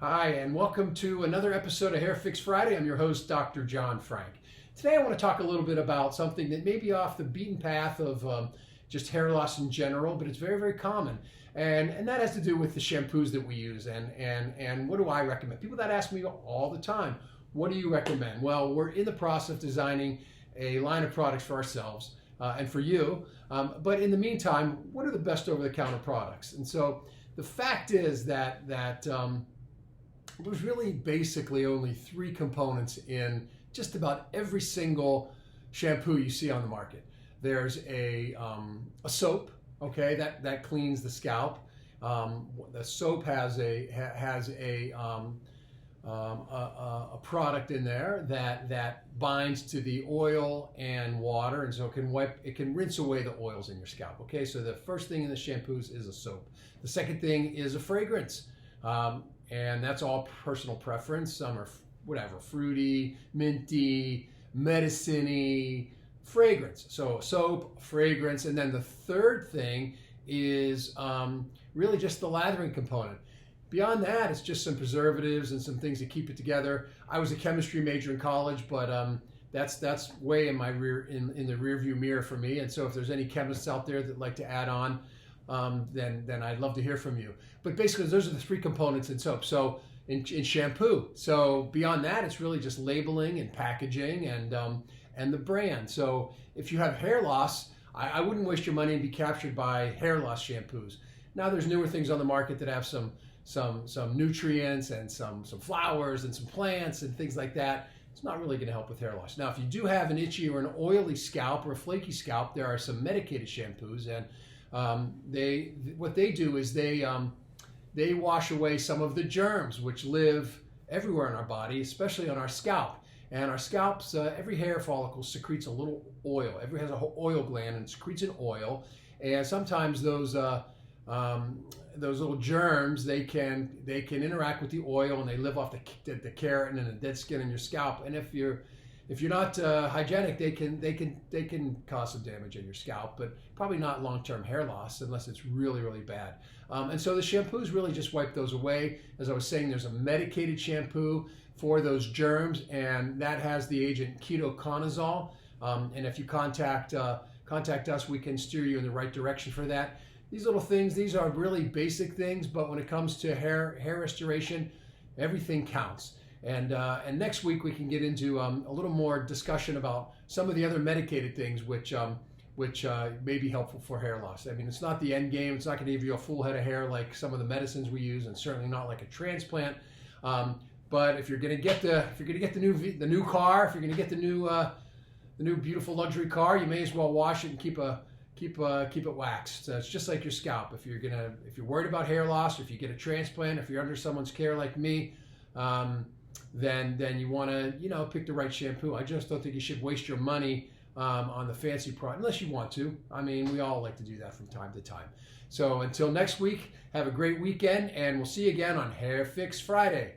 Hi, and welcome to another episode of Hair Fix Friday. I'm your host, Dr. John Frank. Today I want to talk a little bit about something that may be off the beaten path of just hair loss in general, but it's very, very common. And that has to do with the shampoos that we use and what do I recommend? People that ask me all the time, what do you recommend? Well, we're in the process of designing a line of products for ourselves and for you. But in the meantime, what are the best over-the-counter products? And so the fact is that there's really basically only three components in just about every single shampoo you see on the market. There's a soap, okay, that cleans the scalp. The soap has a product in there that binds to the oil and water, and so it can rinse away the oils in your scalp. Okay, so the first thing in the shampoos is a soap. The second thing is a fragrance. And that's all personal preference. Some are whatever, fruity, minty, medicine-y, fragrance. So soap, fragrance, and then the third thing is really just the lathering component. Beyond that, it's just some preservatives and some things to keep it together. I was a chemistry major in college, but that's way in my in the rear view mirror for me. And so if there's any chemists out there that like to add on, then I'd love to hear from you. But basically, those are the three components in soap. So in shampoo. So beyond that, it's really just labeling and packaging and the brand. So if you have hair loss, I wouldn't waste your money and be captured by hair loss shampoos. Now there's newer things on the market that have some nutrients and some flowers and some plants and things like that. It's not really going to help with hair loss. Now, if you do have an itchy or an oily scalp or a flaky scalp, there are some medicated shampoos, and what they do is they wash away some of the germs which live everywhere in our body, especially on our scalp. And our scalps, every hair follicle secretes a little oil. Every has a whole oil gland and secretes an oil. And sometimes those little germs, they can interact with the oil, and they live off the keratin and the dead skin in your scalp. And if you're not hygienic, they can cause some damage in your scalp, but probably not long-term hair loss unless it's really, really bad. And so the shampoos really just wipe those away. As I was saying, there's a medicated shampoo for those germs, and that has the agent ketoconazole. And if you contact us, we can steer you in the right direction for that. These little things, these are really basic things, but when it comes to hair restoration, everything counts. And next week we can get into a little more discussion about some of the other medicated things which may be helpful for hair loss. I mean, it's not the end game. It's not going to give you a full head of hair like some of the medicines we use, and certainly not like a transplant. But if you're going to get the new car, if you're going to get the new beautiful luxury car, you may as well wash it and keep it waxed. So it's just like your scalp. If you're worried about hair loss, or if you get a transplant, if you're under someone's care like me, then you want to pick the right shampoo. I just don't think you should waste your money on the fancy product unless you want to. I mean, we all like to do that from time to time. So until next week, have a great weekend, and we'll see you again on Hair Fix Friday.